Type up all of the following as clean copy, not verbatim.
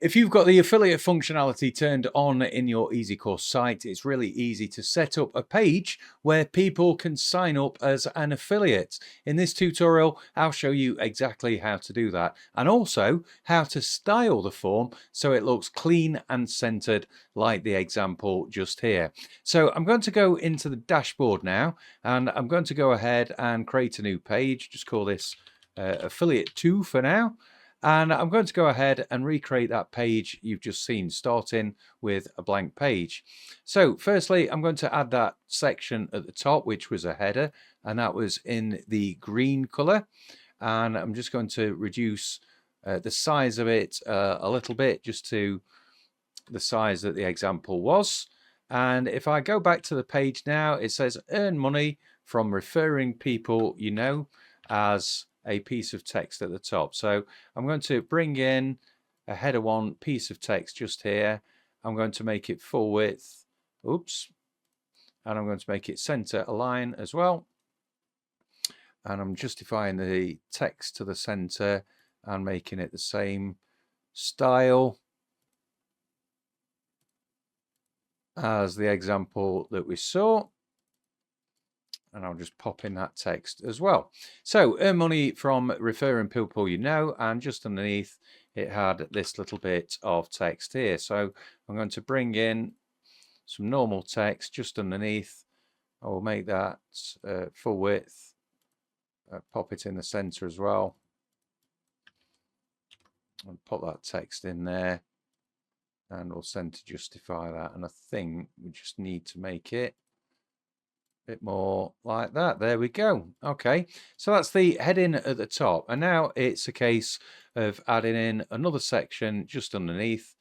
If you've got the affiliate functionality turned on in your EzyCourse site, it's really easy to set up a page where people can sign up as an affiliate. In this tutorial, I'll show you exactly how to do that, and also how to style the form so it looks clean and centered like the example just here. So I'm going to go into the dashboard now, and I'm going to go ahead and create a new page. Just call this affiliate 2 for now. And I'm going to go ahead and recreate that page you've just seen, starting with a blank page. So firstly, I'm going to add that section at the top, which was a header, and that was in the green color. And I'm just going to reduce the size of it a little bit, just to the size that the example was. And if I go back to the page now, it says earn money from referring people you know as a piece of text at the top. So I'm going to bring in a header 1 piece of text just here. I'm going to make it full width. Oops. And I'm going to make it center align as well. And I'm justifying the text to the center and making it the same style as the example that we saw. And I'll just pop in that text as well. So earn money from referring people you know, and just underneath it had this little bit of text here. So I'm going to bring in some normal text just underneath. I will make that full width, pop it in the center as well, and pop that text in there, and we'll center justify that. And I think we just need to make it bit more like that. There we go. Okay, so that's the heading at the top, and now it's a case of adding in another section just underneath,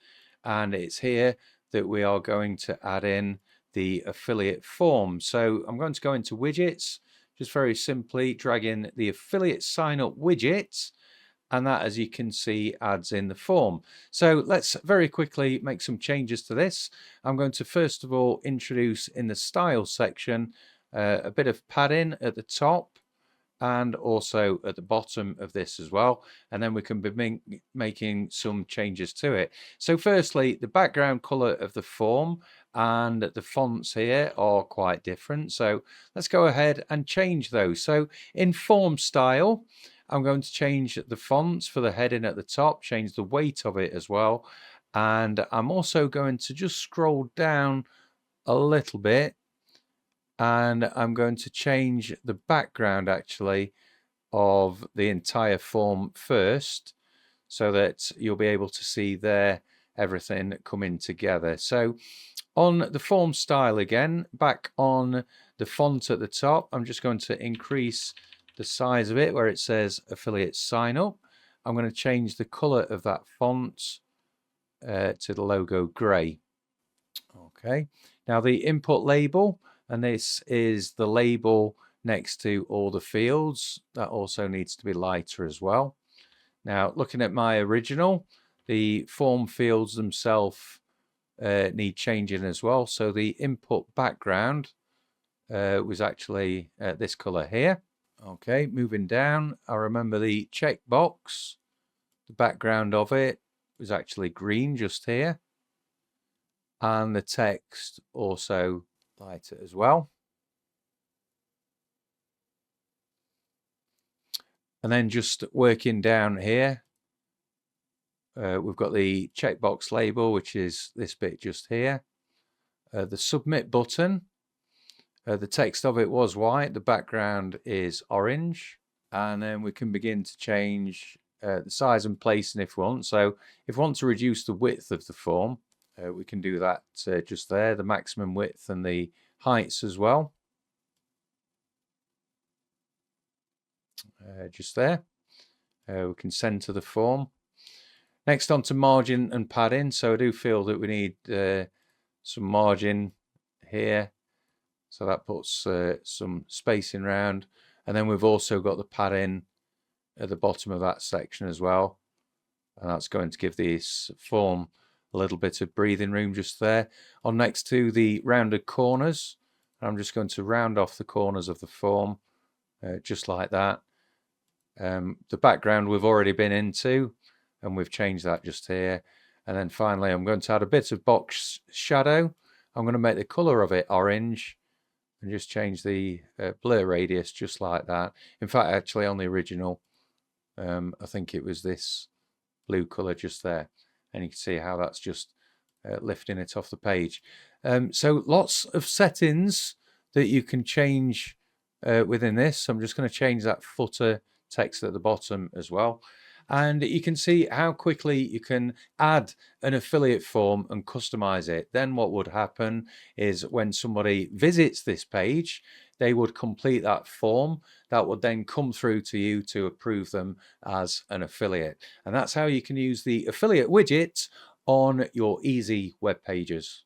and it's here that we are going to add in the affiliate form. So I'm going to go into widgets, just very simply drag in the affiliate sign up widget, and that, as you can see, adds in the form. So let's very quickly make some changes to this. I'm going to first of all introduce in the style section a bit of padding at the top and also at the bottom of this as well, and then we can be making some changes to it. So firstly, the background color of the form and the fonts here are quite different, so let's go ahead and change those. So in form style, I'm going to change the fonts for the heading at the top, change the weight of it as well, and I'm also going to just scroll down a little bit, and I'm going to change the background actually of the entire form first, so that you'll be able to see there everything coming together. So on the form style again, back on the font at the top, I'm just going to increase the size of it where it says affiliate sign up. I'm going to change the color of that font to the logo gray. Okay, now the input label, and this is the label next to all the fields, that also needs to be lighter as well. Now looking at my original, the form fields themselves need changing as well. So the input background was actually this color here. Okay, moving down, I remember the checkbox, the background of it was actually green just here, and the text also lighter as well. And then just working down here, we've got the checkbox label, which is this bit just here. The submit button, the text of it was white, the background is orange, and then we can begin to change the size and placing if we want. So if we want to reduce the width of the form, we can do that just there, the maximum width and the heights as well. Just there. We can center the form. Next on to margin and padding. So I do feel that we need some margin here. So that puts some spacing around. And then we've also got the padding at the bottom of that section as well. And that's going to give this form a little bit of breathing room just there. On next to the rounded corners, I'm just going to round off the corners of the form just like that. The background we've already been into, and we've changed that just here. And then finally, I'm going to add a bit of box shadow. I'm going to make the color of it orange and just change the blur radius just like that. In fact, actually on the original, I think it was this blue color just there. And you can see how that's just lifting it off the page. So lots of settings that you can change within this. I'm just going to change that footer text at the bottom as well. And you can see how quickly you can add an affiliate form and customize it. Then what would happen is when somebody visits this page, they would complete that form. That would then come through to you to approve them as an affiliate. And that's how you can use the affiliate widget on your Ezy web pages.